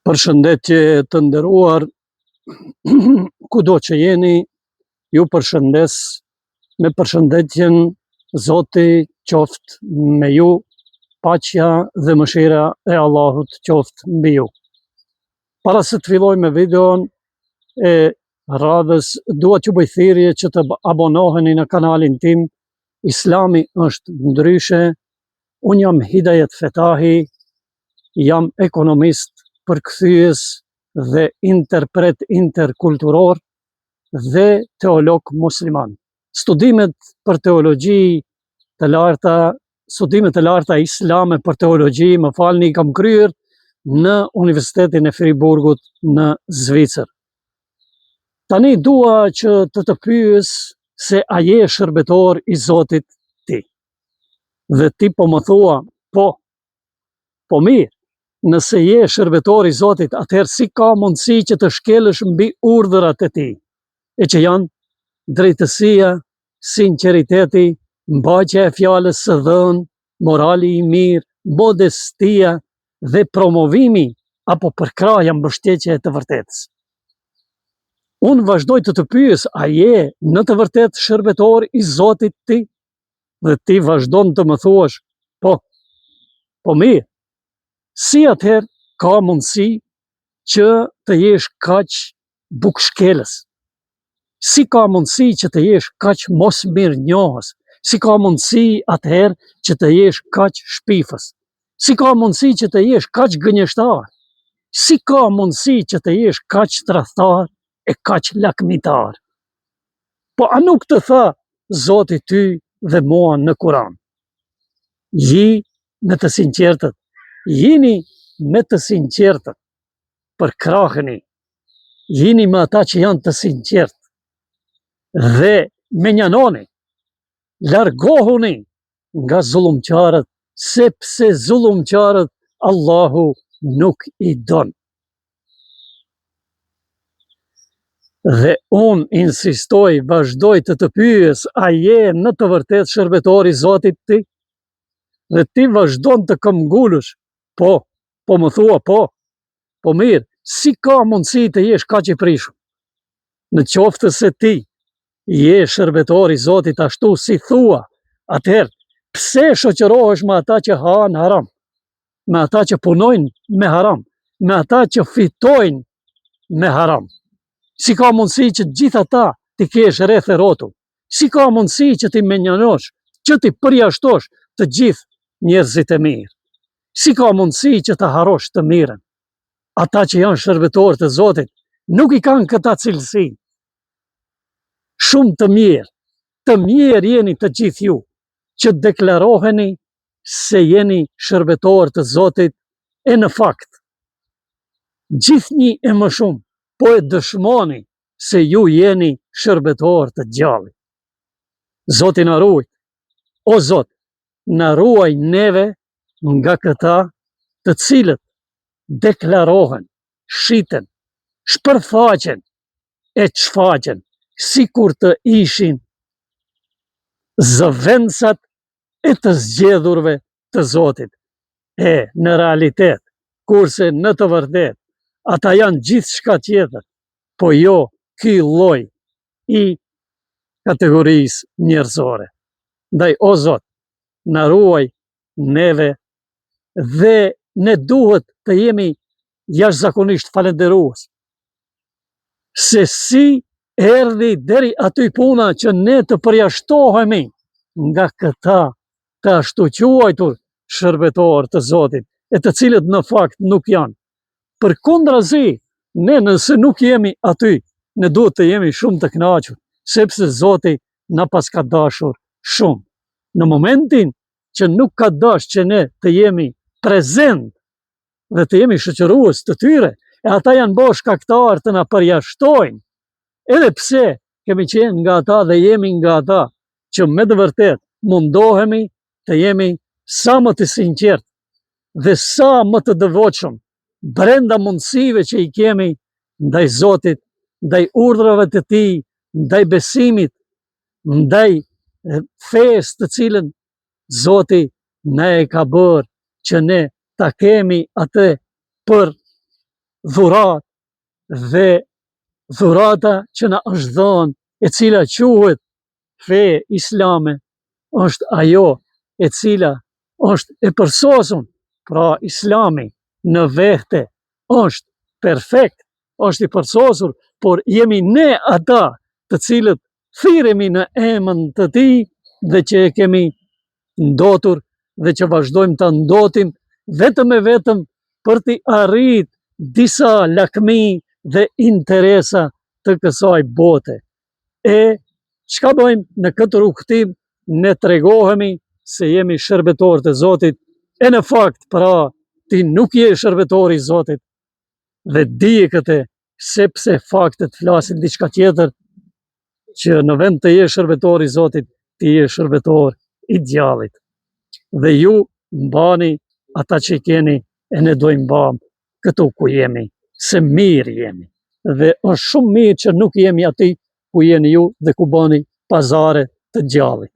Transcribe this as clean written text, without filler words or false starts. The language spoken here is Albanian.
Përshëndetje të nderuar, kudo që jeni, ju përshëndes me përshëndetjen Zoti qoftë me ju, paqja dhe mëshira e Allahut qoftë mbi ju. Para se të filloj me videon e radhës, dua t'ju bëj thirrje që të abonoheni në kanalin tim. Islami është ndryshe. Unë jam Hidayet Fetahi, jam ekonomist, përkthyes dhe interpret interkulturor dhe teolog musliman. Studimet për teologji të larta, studimet e larta islame për teologji, më falni, kam kryer në Universitetin e Friburgut në Zvicër. Tani dua që të pyes se a je shërbetor i Zotit ti. Dhe ti po më thua, po mirë. Nëse je shërbetor i Zotit, atëherë si ka mundësi që të shkelësh mbi urdhrat e tij, e që janë drejtësia, sinqeriteti, mbajtja e fjalës së dhënë, morali i mirë, modestia dhe promovimi apo përkraja mbështetje e të vërtetës. Unë vazhdoj të pyes, a je në të vërtetë shërbetor i Zotit ti? Dhe ti vazhdon të më thuash, po mirë. Si atëherë ka mundësi që të jesh kaq bukshkelës? Si ka mundësi që të jesh kaq mos mirënjohës? Si ka mundësi atëherë që të jesh kaq shpifës? Si ka mundësi që të jesh kaq gënjeshtar? Si ka mundësi që të jesh kaq tradhtar e kaq lakmitar? Po a nuk të tha Zoti ty dhe mua në Kur'an? Ji me të sinqertët. Jini me të sinqertët, përkraheni, jini me ata që janë të sinqertë dhe menjanoni, largohuni nga zullumqarët, sepse zullumqarët Allahu nuk i don. Dhe unë insistoj, vazhdoj të pyes, a je në të vërtetë shërbetor i Zotit ti? Dhe ti vazhdon të këmbgulësh, po më thua, po mirë, si ka mundësi të jesh kaq i prishur? Në qoftë se ti je shërbetor i Zotit ashtu si thua, atëherë pse shoqërohesh me ata që hanë haram, me ata që punojnë me haram, me ata që fitojnë me haram? Si ka mundësi që gjithë ata ti kesh rreth e rrotull? Si ka mundësi që ti menjanosh, që ti përjashtosh të gjithë njerëzit e mirë? Si ka mundësi që të harosh të mirën? Ata që janë shërbetorë të Zotit nuk i kanë këta cilësi. Shumë të mirë jeni të gjithë ju që deklaroheni se jeni shërbetorë të Zotit, e në fakt gjithnjë e më shumë po e dëshmoni se ju jeni shërbetorë të Gjallë. Zoti na ruaj. O Zot, na ruaj neve nga këta të cilët deklarohen, shiten, shpërfaqen e çfaqen, sikur të ishin zëvendësat e të zgjedhurve të Zotit. Në realitet, kurse në të vërtet, ata janë gjithçka tjetër, po jo ky lloj i kategorisë njerëzore. Ndaj, o Zot, na ruaj neve dhe ne duhet të jemi jashtëzakonisht falënderues. Se si erdhi deri aty puna që ne të përjashtohemi nga këta të ashtu quajtur shërbetorë të Zotit, e të cilët në fakt nuk janë. Përkundrazi, ne nëse nuk jemi aty, ne duhet të jemi shumë të kënaqur, sepse Zoti na pas ka dashur shumë. Në momentin që nuk ka dash që ne të jemi prezent dhe të jemi shoqërues të tyre, e ata janë bërë shkaktar të na përjashtojnë, edhe pse kemi qenë nga ata dhe jemi nga ata që me të vërtet mundohemi të jemi sa më të sinqert dhe sa më të devotshëm brenda mundësive që i kemi ndaj Zotit, ndaj urdhrave të tij, ndaj besimit, ndaj fesë të cilën Zoti na e ka bërë që ne ta kemi atë për dhurat, dhe dhurata që na është dhënë, e cila quhet fe islame, është ajo e cila është e përsosur. Pra islami në vete është perfekt, është i përsosur, por jemi ne ata të cilët thirremi në emën të tij dhe që e kemi ndotur dhe që vazhdojmë të ndotim vetëm e vetëm për t'i arrit disa lakmi dhe interesa të kësaj bote. E çka bëjmë në këtë rrugtim? Ne tregohemi se jemi shërbëtorë të Zotit, e në fakt pra ti nuk je shërbëtor i Zotit, dhe dije këtë, sepse faktet flasin diçka tjetër, që në vend të je shërbëtor i Zotit, ti je shërbëtor i djallit. Dhe ju mbani ata që keni, e ne do i mbam këtu ku jemi, se mirë jemi. Dhe është shumë mirë që nuk jemi aty ku jeni ju dhe ku bani pazare të djallit.